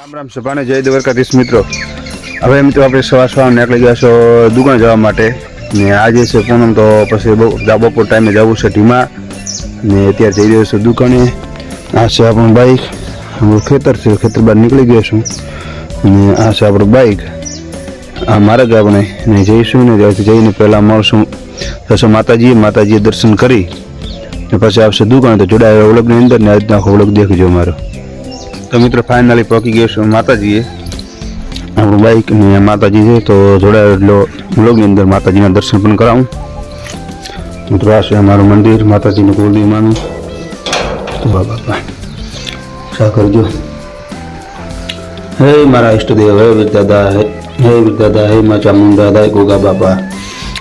રામ રામ સભાને જય દ્વારકાધીશ મિત્રો। હવે મિત્રો આપણે સવાર નીકળી ગયા છો દુકાન જવા માટે ને આજે છે પૂનમ તો પછી બપોર ટાઈમે જવું છે ઢીમા ને અત્યારે જઈ રહ્યો છું દુકાને। આ છે આપણું બાઇક, આપણું ખેતર છે, ખેતર બહાર નીકળી ગયો છું ને આ છે આપણું બાઇક। આ મારે જ આપણે ને જઈશું ને ત્યાંથી જઈને પહેલાં મળશું થશે માતાજીએ દર્શન કરી ને પછી આવશે દુકાન। તો જોડાયેલા વ્લોગની અંદર ને આજનો આખો વ્લોગ દેખજો મારો। તો મિત્રો ફાઇનલી પહોંચી ગયો છું માતાજીએ, આપણું બાઇક ને માતાજી છે તો જોડાયેલો વ્લોગની અંદર માતાજીના દર્શન પણ કરાવું। મિત્રો આ છે અમારું મંદિર, માતાજીનું કુલદેવીમાનું। તો બાપા સા કરજો। હે મારા ઈષ્ટદેવ, હે વીરદાદા, હે વીરદાદા, હે મા ચામુંડા દાય ગોગા બાપા,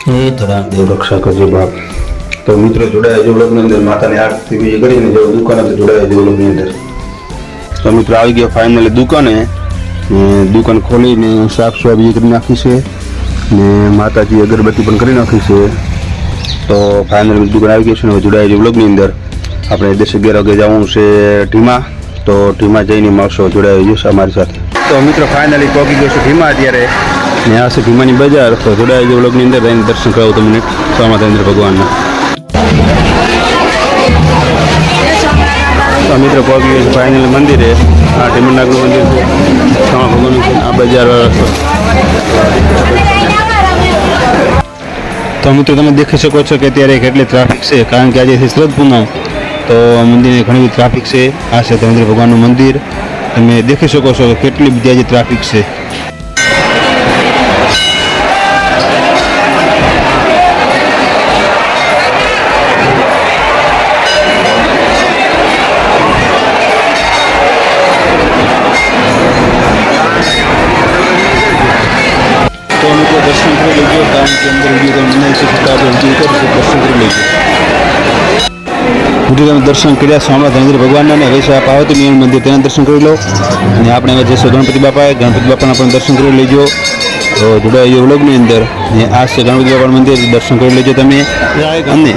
હે ધરામદેવ રક્ષા કરજો બાપ। તો મિત્રો જોડાયા વ્લોગની અંદર માતાની આરતી બીજી કરીને જો દુકાને તો જોડાયા વ્લોગની અંદર। તો મિત્રો આવી ગયો ફાઇનલી દુકાને, દુકાન ખોલીને સાફ સફાઈ બીજી કરી નાખી છે ને માતાજી અગરબત્તી પણ કરી નાખી છે। તો ફાઇનલી દુકાન આવી ગઈ છે ને જોડાયા વ્લોગની અંદર આપણે 10-11 વાગે જવાનું છે ઢીમા। તો ઢીમા જઈને મળશો, જોડાઈ જશો અમારી સાથે। તો મિત્રો ફાઇનલી પહોંચી ગયો છું ઢીમા અત્યારે ને આ છે ઢીમાની બજાર। તો જોડાઈ વ્લોગની અંદર જઈને દર્શન કરાવું તમને સ્વામિનારાયણ ભગવાનના। તો મિત્રો પહોંચી ગયો છું ફાઇનલી મંદિરે। આ ઢીમનાગનું મંદિર છે, શ્યામા ભગવાનનું છે, આ બજાર। તો મિત્રો તમે દેખી શકો છો કે અત્યારે કેટલી ટ્રાફિક છે, કારણ કે આજે છે શ્રદ્ધ પૂનમ તો મંદિરની ઘણી ટ્રાફિક છે। આ છે ધર્મેન્દ્ર ભગવાનનું મંદિર, તમે દેખી શકો છો કે કેટલી બધી આજે ટ્રાફિક છે। તો મિત્રો દર્શન કરી લેજો, કારણ કે અંદર વિડીયો તમે બનાવી શકો તો આપણે વિડીયો કરીશું, દર્શન કરી લેજો। વિડીયો તમે દર્શન કર્યા સ્વામી ધર્મેન્દ્ર ભગવાનના ને હવે છે પાર્વતી મેન મંદિર, તેના દર્શન કરી લો અને આપણે હવે જઈશું ગણપતિ બાપાએ, ગણપતિ બાપાના પણ દર્શન કરી લેજો। તો જોડાઈ વ્લોગની અંદર ને આ છે ગણપતિ બાપાનું મંદિર, દર્શન કરી લેજો તમે। અને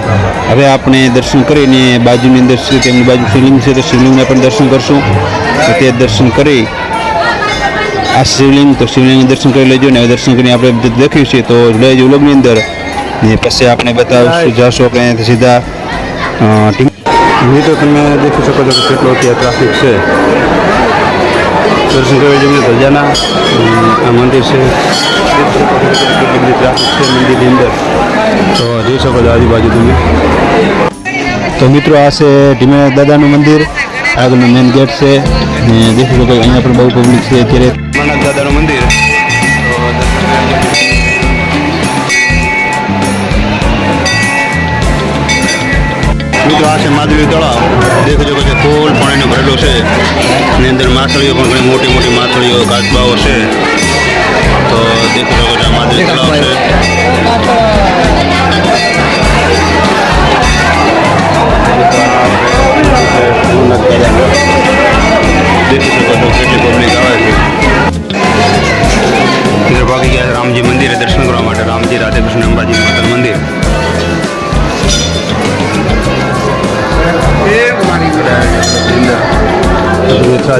હવે આપણે દર્શન કરીને બાજુની અંદર છે તેમની બાજુ શિવલિંગ છે તો શિવલિંગના પણ દર્શન કરશું। તો તે દર્શન કરી આ શિવલિંગ, તો શિવલિંગ દર્શન કરી લેજો ને હવે દર્શન કરીને આપણે દેખ્યું છે તો જોડાઈ વ્લોગની અંદર ને પછી આપણે બતાવશું જશું આપણે અહીંયાથી સીધા તો તમે દેખી શકો છો કે કેટલો ત્યાં ટ્રાફિક છે। દર્શન કરી લેજો ધજાના, આ મંદિર છે, કેટલી બધી ટ્રાફિક છે મંદિરની અંદર તો જોઈ શકો છો આજુબાજુ તમે। તો મિત્રો આ છે ઢીમા દાદાનું મંદિર, આગળનું મેન ગેટ છે ને દેખી શકો અહીંયા પણ બહુ પબ્લિક છે અત્યારે ઢીમાનાથ દાદાનું મંદિર। મિત્રો આ છે માધવી તળાવ, દેખી શકો છો ફૂલ પાણીનો ભરેલો છે એની અંદર માછલીઓ પણ ઘણી મોટી મોટી માછલીઓ કાચબાઓ છે। તો દેખી શકો છો માધવી તળાવ છે। દેખી શકો છો કેટલી પબ્લિક આવે છે। ઇધર ભાગી ગયા રામજી મંદિરે દર્શન કરવા માટે, રામજી રાધે કૃષ્ણ અંબાજી માતાનું મંદિર।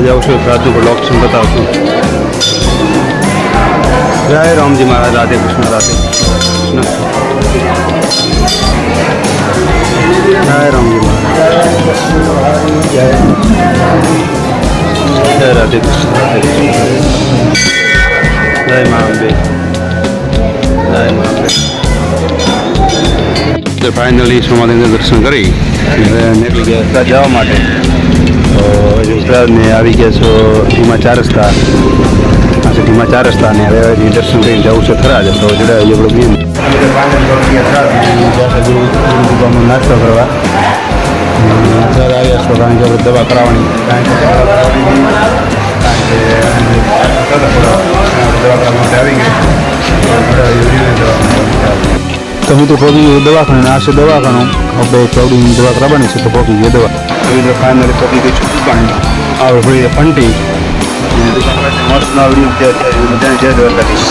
જાઉં છું સાધુ પર ઓપ્શન બતાવશું। જય રામજી મહારાજ, રાધે કૃષ્ણ, રાધે કૃષ્ણ, જય રામજી મહારાજ, જય રાધે કૃષ્ણ, રાધે કૃષ્ણ, જય મા અંબે, જય મા અંબે। તો ફાઇનલી સોમાદેવના દર્શન કરી નીકળી ગયા જવા માટે। તો ગુજરાતને આવી ગયા છો ઢીમા 4 રસ્તા, આ છે ઢીમા 4 રસ્તા ને હવે દર્શન કરીને જવું છે થરાદ। તો જોડાય એવડો મેન નાસ્તો કરવા સર આવ્યા છો, કારણ કે આપણે દવા કરાવવાની, કારણ કે દવા કરવા માટે આવી ગઈ। તો મિત્રો પહોંચી ગયું દવાખાને, આ છે દવાખાનું, આપણે ચોવડીની દવા કરાવવાની છે તો પહોંચી ગઈ દવા। તો ફાઇનલી પહોંચી ગઈ છું દુકાને, આવે થોડી ફંટી દુકાન મસ્ત ના વિડીયો બધાને જય દ્વારકાધીશ।